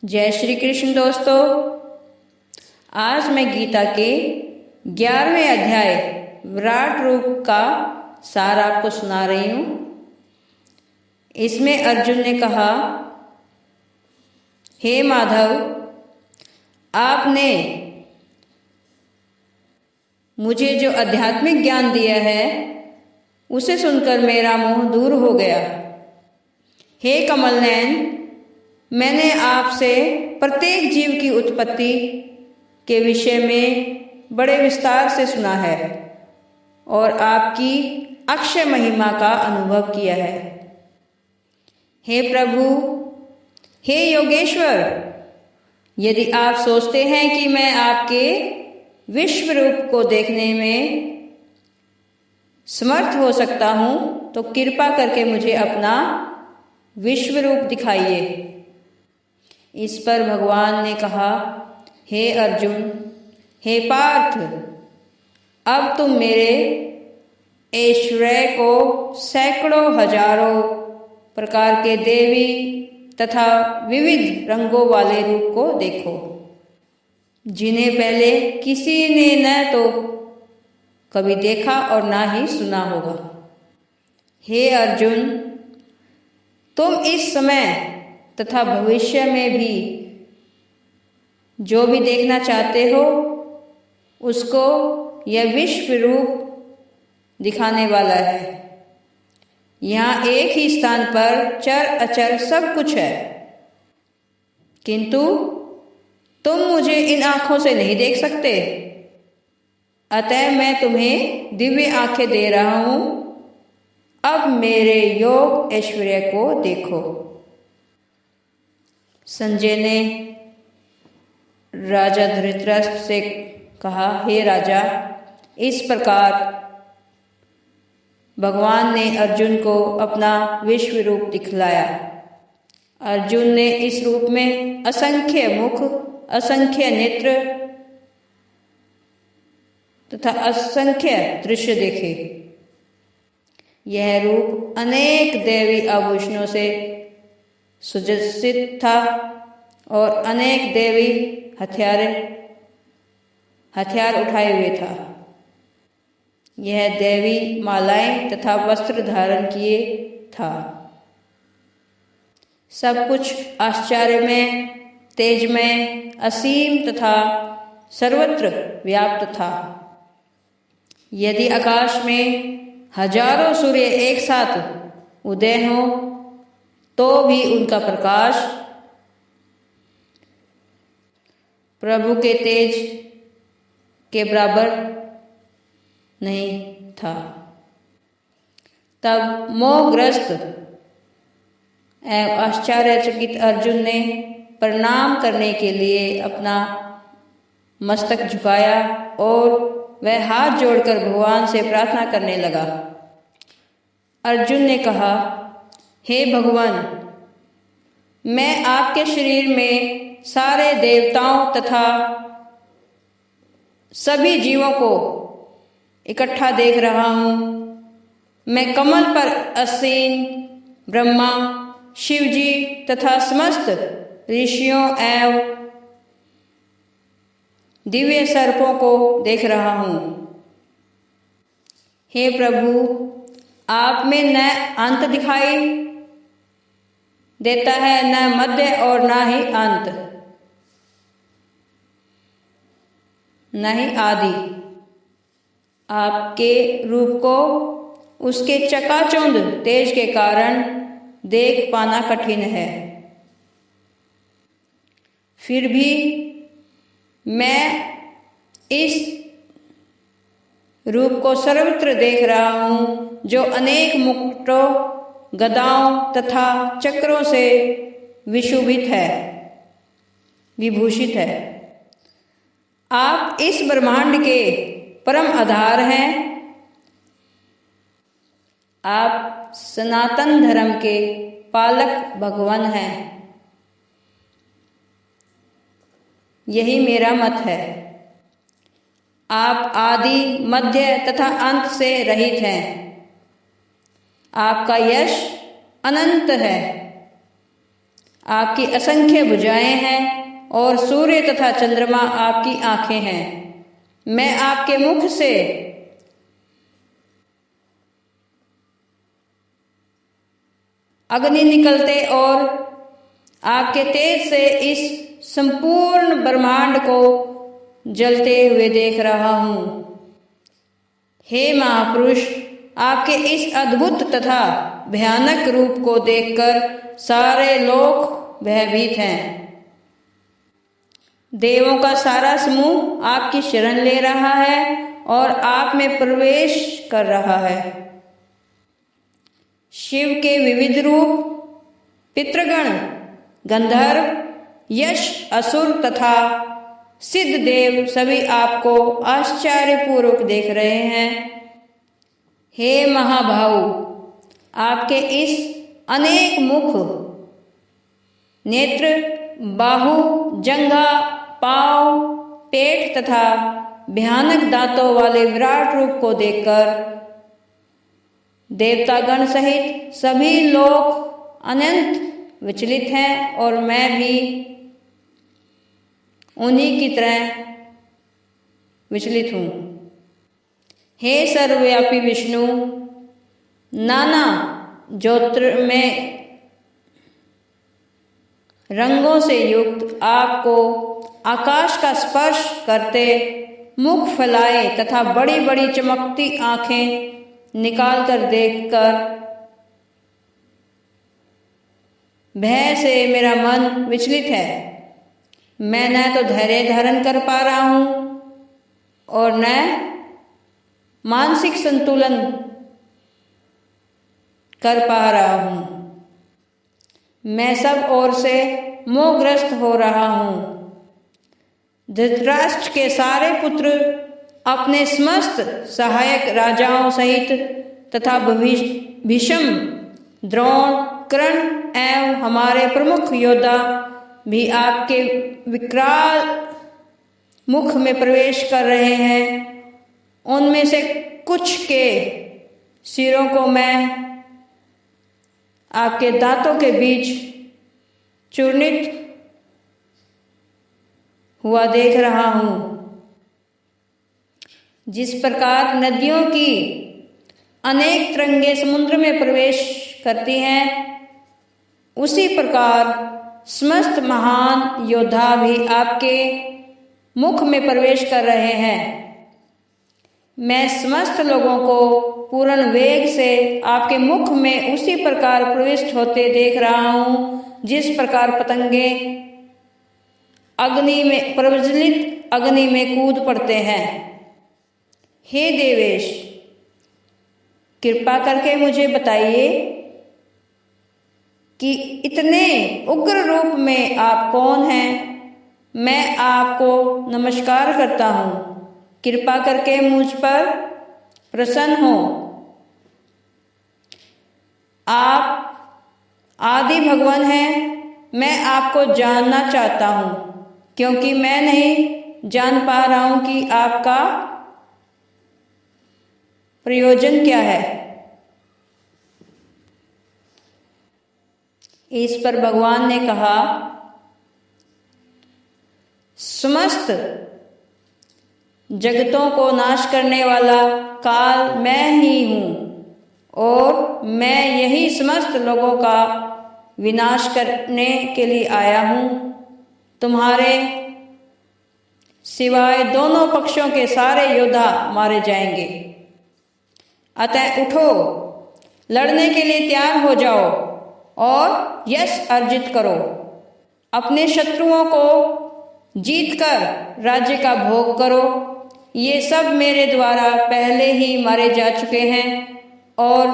जय श्री कृष्ण दोस्तों। आज मैं गीता के 11वें अध्याय विराट रूप का सार आपको सुना रही हूँ। इसमें अर्जुन ने कहा, हे माधव, आपने मुझे जो आध्यात्मिक ज्ञान दिया है उसे सुनकर मेरा मोह दूर हो गया। हे कमल नयन, मैंने आपसे प्रत्येक जीव की उत्पत्ति के विषय में बड़े विस्तार से सुना है और आपकी अक्षय महिमा का अनुभव किया है। हे प्रभु, हे योगेश्वर, यदि आप सोचते हैं कि मैं आपके विश्व रूप को देखने में समर्थ हो सकता हूँ तो कृपा करके मुझे अपना विश्व रूप दिखाइए। इस पर भगवान ने कहा, हे अर्जुन, हे पार्थ, अब तुम मेरे ऐश्वर्य को सैकड़ों हजारों प्रकार के देवी तथा विविध रंगों वाले रूप को देखो, जिन्हें पहले किसी ने न तो कभी देखा और ना ही सुना होगा। हे अर्जुन, तुम इस समय तथा भविष्य में भी जो भी देखना चाहते हो उसको यह विश्व रूप दिखाने वाला है। यहाँ एक ही स्थान पर चर अचर सब कुछ है, किंतु तुम मुझे इन आँखों से नहीं देख सकते। अतः मैं तुम्हें दिव्य आंखें दे रहा हूँ। अब मेरे योग ऐश्वर्य को देखो। संजय ने राजा धृतराष्ट्र से कहा, हे राजा, इस प्रकार भगवान ने अर्जुन को अपना विश्व रूप दिखलाया। अर्जुन ने इस रूप में असंख्य मुख, असंख्य नेत्र तथा असंख्य दृश्य देखे। यह रूप अनेक दैवी आभूषणों से सुसज्जित था और अनेक देवी हथियार उठाए हुए था। यह देवी मालाएं तथा वस्त्र धारण किए था। सब कुछ आश्चर्यमय, तेजमय, असीम तथा सर्वत्र व्याप्त था। यदि आकाश में हजारों सूर्य एक साथ उदय हो तो भी उनका प्रकाश प्रभु के तेज के बराबर नहीं था। तब मोहग्रस्त एवं आश्चर्यचकित अर्जुन ने प्रणाम करने के लिए अपना मस्तक झुकाया और वह हाथ जोड़कर भगवान से प्रार्थना करने लगा। अर्जुन ने कहा, हे भगवान, मैं आपके शरीर में सारे देवताओं तथा सभी जीवों को इकट्ठा देख रहा हूँ। मैं कमल पर आसीन ब्रह्मा, शिवजी तथा समस्त ऋषियों एवं दिव्य सर्पों को देख रहा हूँ। हे प्रभु, आप में न अंत दिखाई देता है, न मध्य और न ही अंत, न ही आदि। आपके रूप को उसके चकाचौंध तेज के कारण देख पाना कठिन है। फिर भी मैं इस रूप को सर्वत्र देख रहा हूँ, जो अनेक मुकुटों, गदाओं तथा चक्रों से विशोभित है, विभूषित है। आप इस ब्रह्मांड के परम आधार हैं। आप सनातन धर्म के पालक भगवान हैं। यही मेरा मत है। आप आदि, मध्य तथा अंत से रहित हैं। आपका यश अनंत है। आपकी असंख्य भुजाएं हैं और सूर्य तथा चंद्रमा आपकी आंखें हैं। मैं आपके मुख से अग्नि निकलते और आपके तेज से इस संपूर्ण ब्रह्मांड को जलते हुए देख रहा हूं। हे महापुरुष, आपके इस अद्भुत तथा भयानक रूप को देखकर सारे लोग भयभीत हैं। देवों का सारा समूह आपकी शरण ले रहा है और आप में प्रवेश कर रहा है। शिव के विविध रूप, पितृगण, गंधर्व, यश, असुर तथा सिद्ध देव सभी आपको आश्चर्यपूर्वक देख रहे हैं। हे महाभाऊ, आपके इस अनेक मुख, नेत्र, बाहु, जंघा, पांव, पेट तथा भयानक दांतों वाले विराट रूप को देखकर देवतागण सहित सभी लोग अनंत विचलित हैं और मैं भी उन्हीं की तरह विचलित हूं। हे सर्वव्यापी विष्णु, नाना ज्योतिर्मय रंगों से युक्त आपको आकाश का स्पर्श करते मुख फैलाए तथा बड़ी बड़ी चमकती आंखें निकाल कर देखकर भय से मेरा मन विचलित है। मैं न तो धैर्य धारण कर पा रहा हूं और न मानसिक संतुलन कर पा रहा हूं। मैं सब ओर से मोहग्रस्त हो रहा हूं। धृतराष्ट्र के सारे पुत्र अपने समस्त सहायक राजाओं सहित तथा भीष्म, द्रोण, कर्ण एवं हमारे प्रमुख योद्धा भी आपके विकराल मुख में प्रवेश कर रहे हैं। उनमें से कुछ के सिरों को मैं आपके दांतों के बीच चूर्णित हुआ देख रहा हूं। जिस प्रकार नदियों की अनेक तरंगें समुद्र में प्रवेश करती हैं, उसी प्रकार समस्त महान योद्धा भी आपके मुख में प्रवेश कर रहे हैं। मैं समस्त लोगों को पूर्ण वेग से आपके मुख में उसी प्रकार प्रविष्ट होते देख रहा हूं जिस प्रकार पतंगे अग्नि में प्रज्वलित अग्नि में कूद पड़ते हैं। हे देवेश, कृपा करके मुझे बताइए कि इतने उग्र रूप में आप कौन हैं। मैं आपको नमस्कार करता हूं। कृपा करके मुझ पर प्रसन्न हो। आप आदि भगवान हैं। मैं आपको जानना चाहता हूं क्योंकि मैं नहीं जान पा रहा हूं कि आपका प्रयोजन क्या है। इस पर भगवान ने कहा, समस्त जगतों को नाश करने वाला काल मैं ही हूं और मैं यही समस्त लोगों का विनाश करने के लिए आया हूं। तुम्हारे सिवाय दोनों पक्षों के सारे योद्धा मारे जाएंगे। अतः उठो, लड़ने के लिए तैयार हो जाओ और यश अर्जित करो। अपने शत्रुओं को जीतकर राज्य का भोग करो। ये सब मेरे द्वारा पहले ही मारे जा चुके हैं और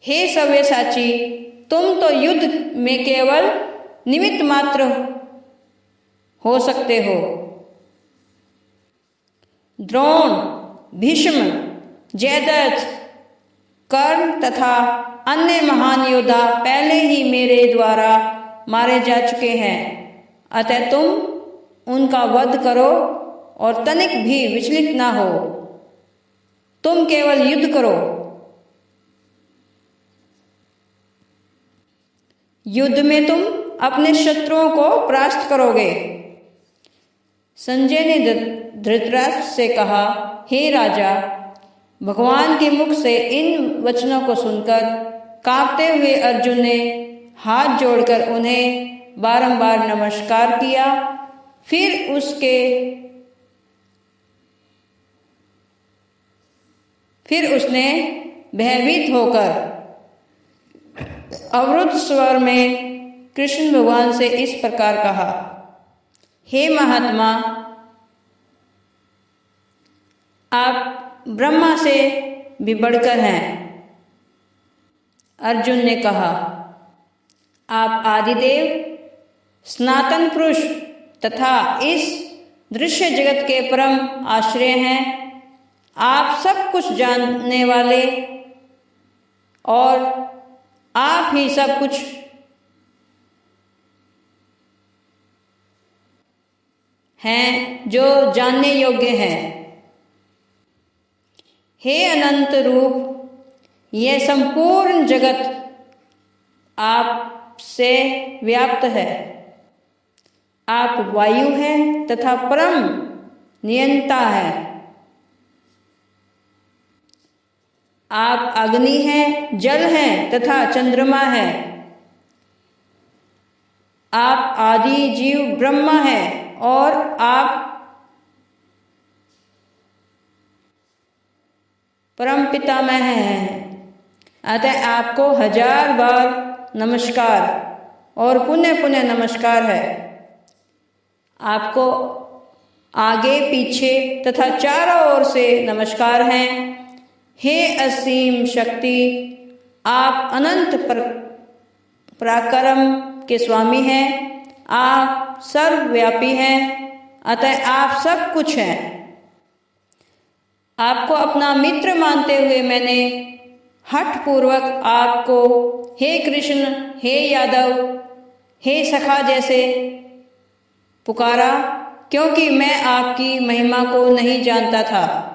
हे सव्यसाची, तुम तो युद्ध में केवल निमित्त मात्र हो सकते हो। द्रोण, भीष्म, जयद्रथ, कर्ण तथा अन्य महान योद्धा पहले ही मेरे द्वारा मारे जा चुके हैं। अतः तुम उनका वध करो और तनिक भी विचलित ना हो। तुम केवल युद्ध करो। युद्ध में तुम अपने शत्रुओं को परास्त करोगे। संजय ने धृतराष्ट्र से कहा, हे राजा, भगवान के मुख से इन वचनों को सुनकर कांपते हुए अर्जुन ने हाथ जोड़कर उन्हें बारंबार नमस्कार किया। फिर उसने भयभीत होकर अवरुद्ध स्वर में कृष्ण भगवान से इस प्रकार कहा, हे महात्मा, आप ब्रह्मा से भी बढ़कर हैं। अर्जुन ने कहा, आप आदिदेव, सनातन पुरुष तथा इस दृश्य जगत के परम आश्रय हैं। आप सब कुछ जानने वाले और आप ही सब कुछ हैं जो जानने योग्य हैं। हे अनंत रूप, यह संपूर्ण जगत आप से व्याप्त है। आप वायु हैं तथा परम नियंता है। आप अग्नि हैं, जल हैं तथा चंद्रमा है। आप आदि जीव ब्रह्मा है और आप परम पितामह हैं। अतः आपको 1000 बार नमस्कार और पुनः पुनः नमस्कार है। आपको आगे पीछे तथा चारों ओर से नमस्कार हैं। हे असीम शक्ति, आप अनंत पराक्रम के स्वामी हैं। आप सर्वव्यापी हैं, अतः आप सब कुछ हैं। आपको अपना मित्र मानते हुए मैंने हठ पूर्वक आपको हे कृष्ण, हे यादव, हे सखा जैसे पुकारा, क्योंकि मैं आपकी महिमा को नहीं जानता था।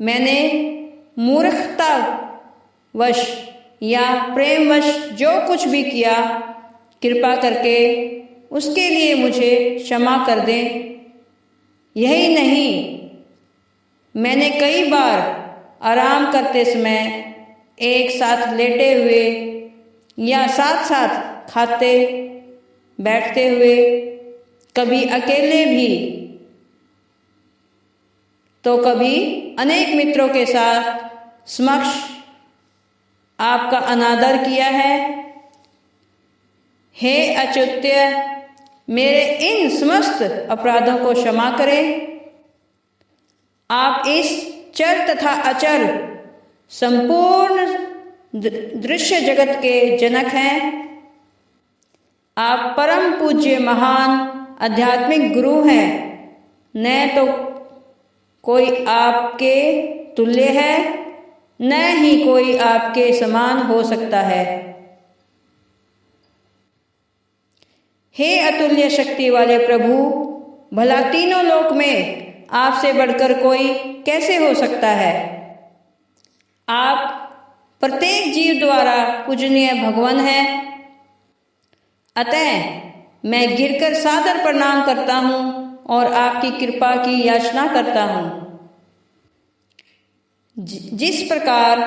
मैंने मूर्खतावश या प्रेमवश जो कुछ भी किया, कृपा करके उसके लिए मुझे क्षमा कर दें। यही नहीं, मैंने कई बार आराम करते समय, एक साथ लेटे हुए या साथ साथ खाते बैठते हुए, कभी अकेले भी तो कभी अनेक मित्रों के साथ समक्ष आपका अनादर किया है। हे अच्युत्य, मेरे इन समस्त अपराधों को क्षमा करें। आप इस चर तथा अचर संपूर्ण दृश्य जगत के जनक हैं। आप परम पूज्य महान आध्यात्मिक गुरु हैं। न तो कोई आपके तुल्य है, न ही कोई आपके समान हो सकता है। हे अतुल्य शक्ति वाले प्रभु, भला तीनों लोक में आपसे बढ़कर कोई कैसे हो सकता है। आप प्रत्येक जीव द्वारा पूजनीय भगवान हैं। अतः मैं गिरकर सादर प्रणाम करता हूँ और आपकी कृपा की याचना करता हूँ। जिस प्रकार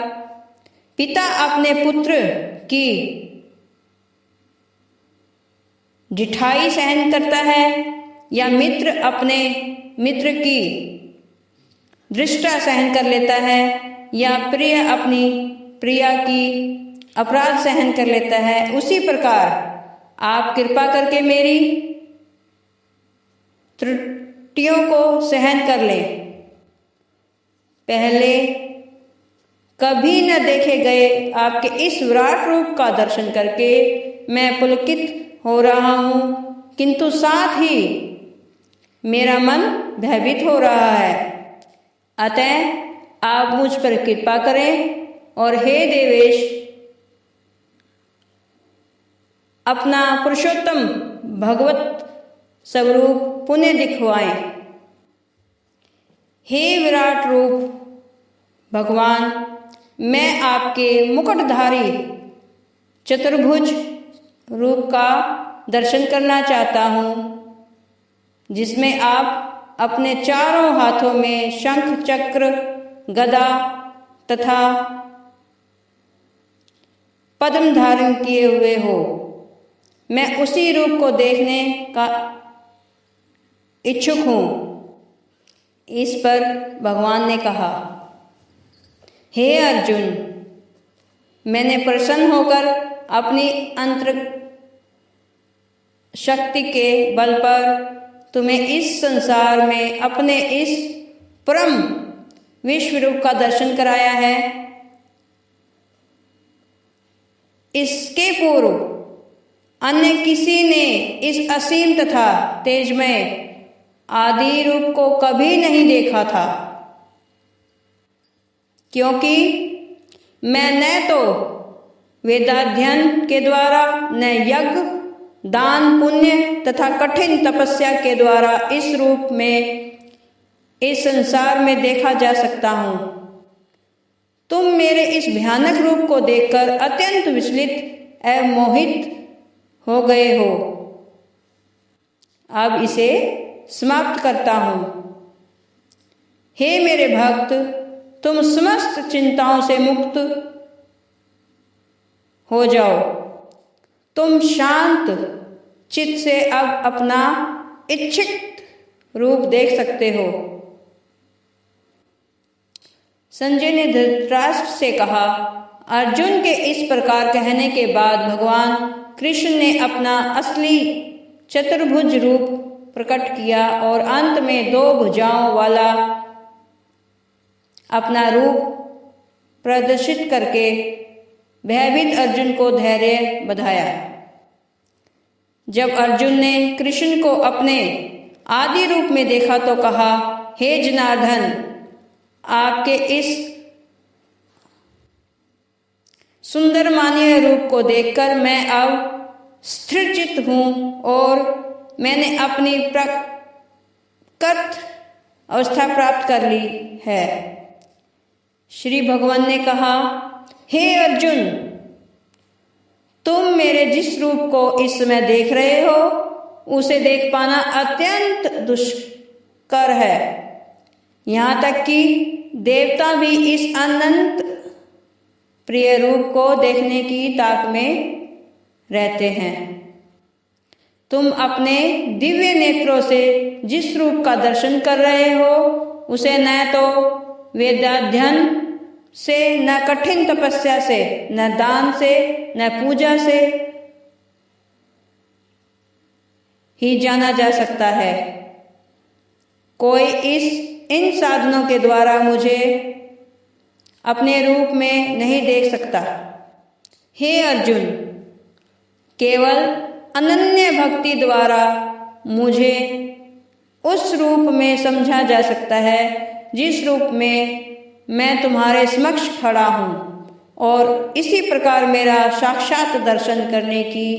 पिता अपने पुत्र की जिठाई सहन करता है, या मित्र अपने मित्र की दृष्टा सहन कर लेता है, या प्रिय अपनी प्रिया की अपराध सहन कर लेता है, उसी प्रकार आप कृपा करके मेरी त्रुटियों को सहन कर ले। पहले कभी न देखे गए आपके इस विराट रूप का दर्शन करके मैं पुलकित हो रहा हूँ, किंतु साथ ही मेरा मन भयभीत हो रहा है। अतः आप मुझ पर कृपा करें और हे देवेश, अपना पुरुषोत्तम भगवत स्वरूप पुनः दिखवाएं। हे विराट रूप भगवान, मैं आपके मुकुटधारी चतुर्भुज रूप का दर्शन करना चाहता हूँ, जिसमें आप अपने चारों हाथों में शंख, चक्र, गदा तथा पद्म धारण किए हुए हो। मैं उसी रूप को देखने का इच्छुक हूँ। इस पर भगवान ने कहा, हे अर्जुन, मैंने प्रसन्न होकर अपनी अंतर शक्ति के बल पर तुम्हें इस संसार में अपने इस परम विश्व रूप का दर्शन कराया है। इसके पूर्व अन्य किसी ने इस असीम तथा तेजमय आदि रूप को कभी नहीं देखा था, क्योंकि मैं न तो वेदाध्ययन के द्वारा, न यज्ञ, दान, पुण्य तथा कठिन तपस्या के द्वारा इस रूप में इस संसार में देखा जा सकता हूँ। तुम मेरे इस भयानक रूप को देखकर अत्यंत विचलित एवं मोहित हो गए हो। अब इसे समाप्त करता हूँ। हे मेरे भक्त, तुम समस्त चिंताओं से मुक्त हो जाओ। तुम शांत चित्त से अब अपना इच्छित रूप देख सकते हो। संजय ने धृतराष्ट्र से कहा, अर्जुन के इस प्रकार कहने के बाद भगवान कृष्ण ने अपना असली चतुर्भुज रूप प्रकट किया और अंत में 2 भुजाओं वाला अपना रूप प्रदर्शित करके भयभीत अर्जुन को धैर्य बधाया। जब अर्जुन ने कृष्ण को अपने आदि रूप में देखा तो कहा, हे जनार्दन, आपके इस सुंदर मानवीय रूप को देखकर मैं अब स्थिरचित्त हूँ और मैंने अपनी प्रकृत अवस्था प्राप्त कर ली है। श्री भगवान ने कहा, हे अर्जुन, तुम मेरे जिस रूप को इस समय देख रहे हो उसे देख पाना अत्यंत दुष्कर है। यहाँ तक कि देवता भी इस अनंत प्रिय रूप को देखने की ताक में रहते हैं। तुम अपने दिव्य नेत्रों से जिस रूप का दर्शन कर रहे हो उसे न तो वेदाध्ययन से, न कठिन तपस्या से, न दान से, न पूजा से ही जाना जा सकता है। कोई इन साधनों के द्वारा मुझे अपने रूप में नहीं देख सकता। हे अर्जुन, केवल अनन्य भक्ति द्वारा मुझे उस रूप में समझा जा सकता है जिस रूप में मैं तुम्हारे समक्ष खड़ा हूँ, और इसी प्रकार मेरा साक्षात दर्शन करने की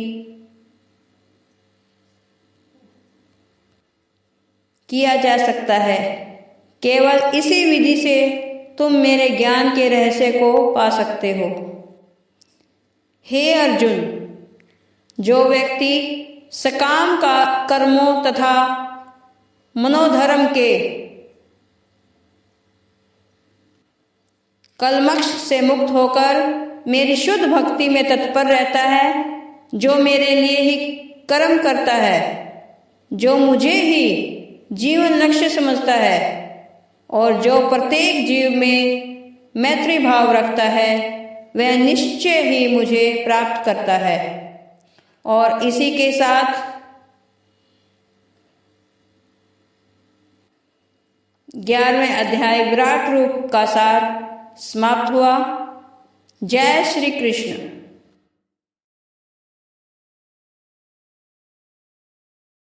किया जा सकता है। केवल इसी विधि से तुम मेरे ज्ञान के रहस्य को पा सकते हो। हे अर्जुन, जो व्यक्ति सकाम का कर्मों तथा मनोधर्म के कलमश से मुक्त होकर मेरी शुद्ध भक्ति में तत्पर रहता है, जो मेरे लिए ही कर्म करता है, जो मुझे ही जीवन लक्ष्य समझता है और जो प्रत्येक जीव में मैत्री भाव रखता है, वह निश्चय ही मुझे प्राप्त करता है। और इसी के साथ 11वें अध्याय विराट रूप का सार समाप्त हुआ। जय श्री कृष्ण।